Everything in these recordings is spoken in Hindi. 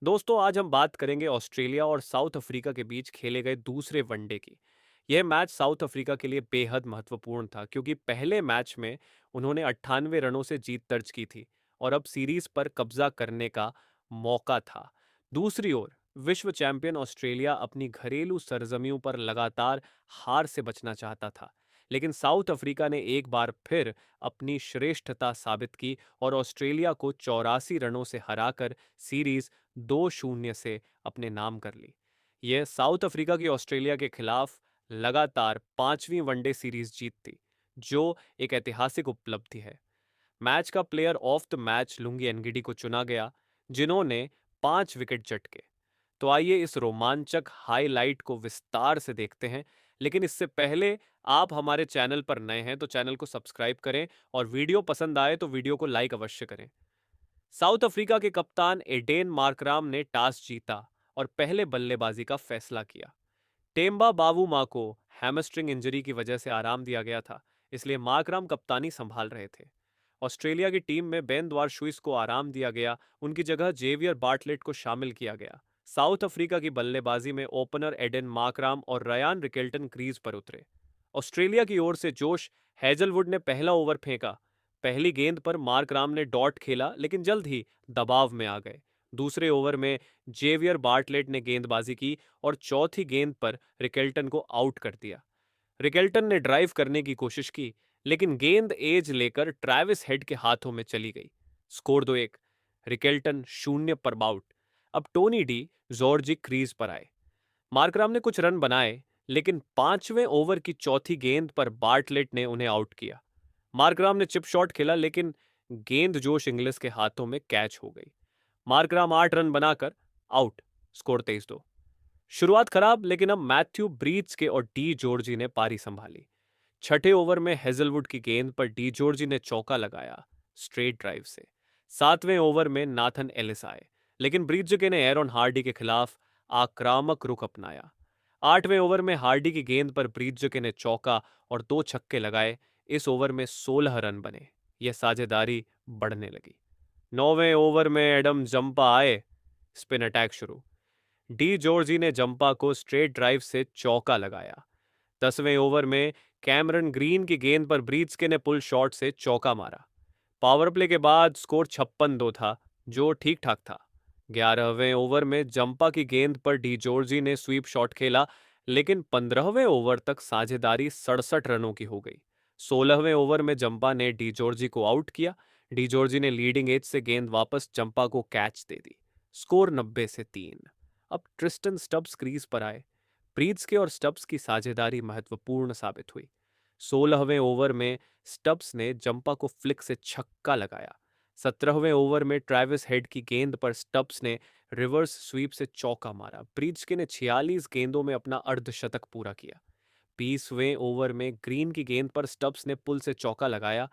दोस्तों आज हम बात करेंगे ऑस्ट्रेलिया और साउथ अफ्रीका के बीच खेले गए दूसरे वनडे की। यह मैच साउथ अफ्रीका के लिए बेहद महत्वपूर्ण था क्योंकि पहले मैच में उन्होंने 98 रनों से जीत दर्ज की थी और अब सीरीज पर कब्जा करने का मौका था। दूसरी ओर विश्व चैंपियन ऑस्ट्रेलिया अपनी घरेलू सरजमियों पर लगातार हार से बचना चाहता था, लेकिन साउथ अफ्रीका ने एक बार फिर अपनी श्रेष्ठता साबित की और ऑस्ट्रेलिया को 84 रनों से हराकर सीरीज 2-0 से अपने नाम कर ली। यह साउथ अफ्रीका की ऑस्ट्रेलिया के खिलाफ लगातार पांचवीं वनडे सीरीज जीत थी, जो एक ऐतिहासिक उपलब्धि है। मैच का player of the match Lungi Ngidi को चुना गया, जिन्होंने 5 विकेट झटके। तो आइए इस रोमांचक हाईलाइट को विस्तार से देखते हैं, लेकिन इससे पहले आप हमारे चैनल पर नए हैं तो चैनल को सब्सक्राइब करें और वीडियो पसंद आए तो वीडियो को लाइक अवश्य करें। साउथ अफ्रीका के कप्तान एडेन मार्कराम ने टॉस जीता और पहले बल्लेबाजी का फैसला किया। टेम्बा बावूमा को हैमस्ट्रिंग इंजरी की वजह से आराम दिया गया था, इसलिए मार्कराम कप्तानी संभाल रहे थे। ऑस्ट्रेलिया की टीम में बेन द्वारशुइस को आराम दिया गया, उनकी जगह जेवियर बार्टलेट को शामिल किया गया। साउथ अफ्रीका की बल्लेबाजी में ओपनर एडेन मार्कराम और रयान रिकेल्टन क्रीज पर उतरे। ऑस्ट्रेलिया की ओर से जोश हेजलवुड ने पहला ओवर फेंका। पहली गेंद पर मार्कराम ने डॉट खेला, लेकिन जल्द ही दबाव में आ गए। दूसरे ओवर में जेवियर बार्टलेट ने गेंदबाजी की और चौथी गेंद पर रिकेल्टन को आउट कर दिया। रिकेल्टन ने ड्राइव करने की कोशिश की, लेकिन गेंद एज लेकर ट्रैविस हेड के हाथों में चली गई। स्कोर 2-1। रिकेल्टन 0 पर आउट। अब टोनी डी जॉर्जी क्रीज पर आए। मार्कराम ने कुछ रन बनाए, लेकिन पांचवें ओवर की चौथी गेंद पर बार्टलेट ने उन्हें आउट किया। मार्कराम ने चिप शॉट खेला, लेकिन गेंद जोश इंग्लिस के हाथों में कैच हो गई। मार्कराम 8 रन बनाकर आउट। स्कोर 23-2। शुरुआत खराब, लेकिन अब मैथ्यू ब्रीच के और डी जॉर्जी ने पारी संभाली। छठे ओवर में हेजलवुड की गेंद पर डी जॉर्जी ने चौका लगाया स्ट्रेट ड्राइव से। सातवें ओवर में नाथन एलिस आए, लेकिन ब्रीज ने एरॉन हार्डी के खिलाफ आक्रामक रुख अपनाया। आठवें ओवर में हार्डी की गेंद पर ब्रीज ने चौका और 2 छक्के लगाए। इस ओवर में 16 रन बने। यह साझेदारी बढ़ने लगी। नौवें ओवर में एडम जंपा आए। स्पिन अटैक शुरू। डी जॉर्जी ने जंपा को स्ट्रेट ड्राइव से चौका लगाया। 10वें ओवर में कैमरन ग्रीन की गेंद पर ब्रीत्सके ने पुल शॉट से चौका मारा। पावर प्ले के बाद स्कोर 56-2 था, जो ठीक ठाक था। 11वें ओवर में जंपा की गेंद पर डी जॉर्जी ने स्वीप शॉट खेला, लेकिन 15वें ओवर तक साझेदारी 67 रनों की हो गई। 16वें ओवर में जंपा ने डी जॉर्जी को आउट किया। डी जॉर्जी ने लीडिंग एज से गेंद वापस जंपा को कैच दे दी। स्कोर 90-3। अब ट्रिस्टन स्टब्स क्रीज पर आए। प्रीत्सके और स्टब्स की साझेदारी महत्वपूर्ण साबित हुई। 16वें ओवर में स्टब्स ने जंपा को फ्लिक से छक्का लगाया। 17वें ओवर में ट्रैविस हेड की गेंद पर स्टब्स ने रिवर्स स्वीप से चौका मारा। प्रीत्सके ने 46 गेंदों में अपना अर्धशतक पूरा किया। 20वें ओवर में ग्रीन की गेंद पर स्टब्स ने पुल से चौका लगाया।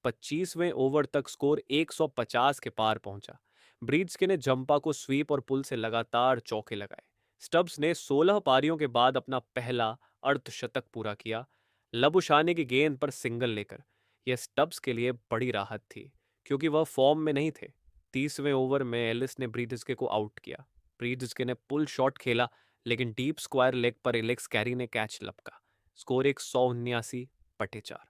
25वें ओवर तक स्कोर 150 के पार पहुंचा। ब्रीड्सके ने जंपा को स्वीप और पुल से लगातार चौके लगाए। स्टब्स ने 16 पारियों के बाद अपना पहला अर्धशतक पूरा किया, लबुशाने की गेंद पर सिंगल लेकर। यह स्टब्स के लिए बड़ी राहत थी, क्योंकि वह फॉर्म में नहीं थे। 30वें ओवर में एलिस ने ब्रीड्सके को आउट किया। ब्रीड्सके ने पुल शॉट खेला, लेकिन डीप स्क्वायर लेग पर एलेक्स कैरी ने कैच लपका। स्कोर 179/4।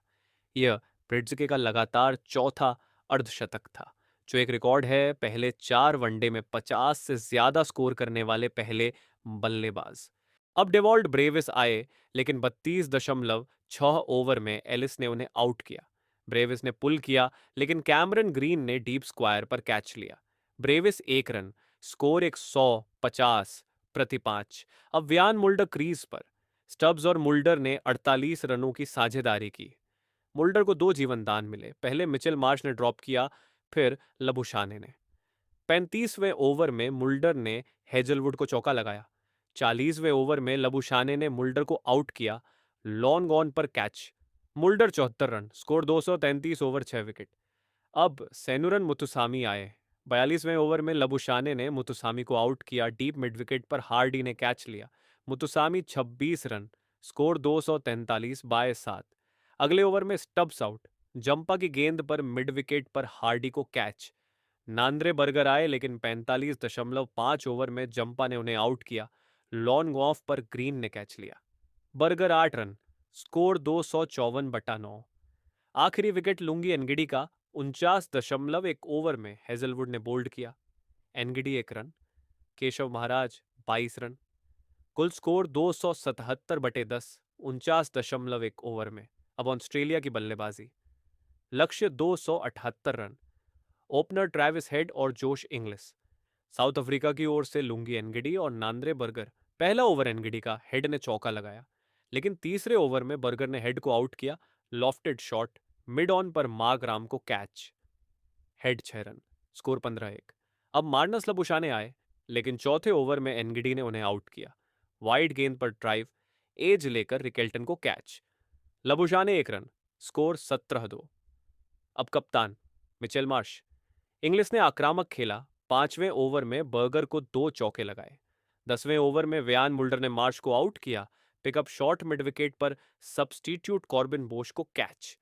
यह ब्रिड्जके का लगातार चौथा अर्धशतक था, जो एक रिकॉर्ड है पहले 4 वनडे में 50 से ज्यादा स्कोर करने वाले पहले बल्लेबाज। अब डेवॉल्ट ब्रेविस आए, लेकिन 32.6 ओवर में एलिस ने उन्हें आउट किया। ब्रेविस ने पुल किया, लेकिन कैमरन ग्रीन ने डीप स्क्वायर पर कैच लिया। Brevis 1 run. स्कोर 150/5। अब व्यान मुल्डर क्रीज पर। स्टब्स और मुल्डर ने 48 रनों की साझेदारी की। मुल्डर को 2 जीवनदान मिले। पहले मिचेल मार्श ने ड्रॉप किया, फिर लबुशाने ने। 35वें ओवर में मुल्डर ने हेजलवुड को चौका लगाया। 40वें ओवर में लबुशाने ने मुल्डर को आउट किया, लॉन्ग ऑन पर catch. Mulder 74 run. Score 233 over 6 wicket. अब सेनुरन मुतुसामी आए। 42वें ओवर में लबुशाने ने मुतुसामी को आउट किया। डीप मिड विकेट पर हार्डी ने कैच लिया। मुतुसामी 26 रन। स्कोर 243/7। अगले ओवर में स्टब्स आउट। जंपा की गेंद पर मिड विकेट पर हार्डी को कैच। नांद्रे बर्गर आए लेकिन 45.5 ओवर में जंपा ने उन्हें आउट किया। लॉन्ग ऑफ पर ग्रीन ने कैच लिया। Burger 8 run, score 254/9। आखिरी विकेट लुंगी एनगिडी का 49.1 ओवर में हेजलवुड ने बोल्ड किया। Ngidi 1 run, Keshav Maharaj 22 run. कुल स्कोर 277/10, 49.1 ओवर में। अब ऑस्ट्रेलिया की बल्लेबाजी। लक्ष्य 278 रन। ओपनर ट्रेविस हेड और जोश इंग्लिस। साउथ अफ्रीका की ओर से लुंगी एनगिडी और नांद्रे बर्गर। पहला ओवर एनगिडी का, हेड ने चौका लगाया, लेकिन तीसरे ओवर में बर्गर ने हेड को आउट किया। लॉफ्टेड शॉट, मिड ऑन पर मार्ग राम को कैच। Head 6 run, score 15-1। अब मार्नस लबुशाने आए, लेकिन चौथे ओवर में एनगिडी ने उन्हें आउट किया। वाइड गेंद पर ड्राइव, एज लेकर रिकेल्टन को कैच। लबुशाने 1 run, score 17-2। अब कप्तान मिचेल मार्श। इंग्लिस ने आक्रामक खेला। 5वें ओवर में बर्गर को 2 चौके लगाए। 10वें ओवर में व्यान मुल्डर ने मार्श को आउट किया। पिकअप शॉट मिड विकेट पर सब्स्टिट्यूट कॉर्बिन बोश को catch.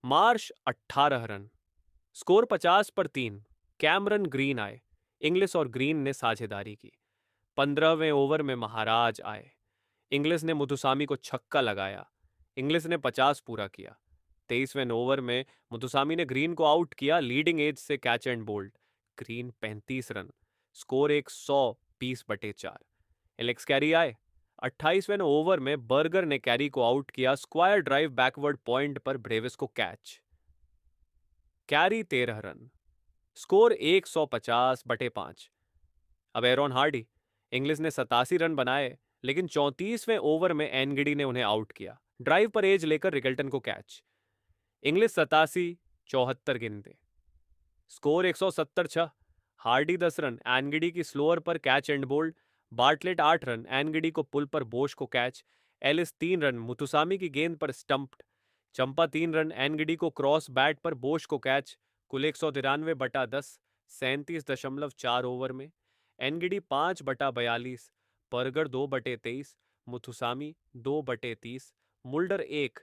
Marsh 18 run, score 50/3। Cameron green आए। इंग्लिस और ग्रीन ने साझेदारी की। 15वें ओवर में महाराज आए। इंग्लिस ने मुथुसामी को छक्का लगाया। इंग्लिस ने 50 पूरा किया। 23वें ओवर में मुथुसामी ने ग्रीन को आउट किया लीडिंग एज से catch and bowled. Green 35 run, score 120/4। Alex Carey आए। 28वें ओवर में बर्गर ने कैरी को आउट किया स्क्वायर ड्राइव बैकवर्ड पॉइंट पर ब्रेविस को कैच। Carey 13 run, score 150/5। अब एरॉन हार्डी। इंग्लिस ने 87 रन बनाए, लेकिन 34वें ओवर में एनगिडी ने उन्हें आउट किया। ड्राइव पर एज लेकर रिकल्टन को कैच। इंग्लिस 87, 74 गेंदें, स्कोर 170/6। हार्डी 10 रन, एनगिडी की स्लोअर पर catch and bowled. Bartlett 8 run, Ngidi को पुल पर बोश को कैच। एलिस 3 रन, मुथुसामी की गेंद पर स्टंप्ड। चंपा 3 रन, एनगिडी को क्रॉस बैट पर बोश को कैच। कुल 193/10, 37.4 ओवर में। Ngidi 5/42, burger 2/23, Muthusamy 2/30, Mulder 1,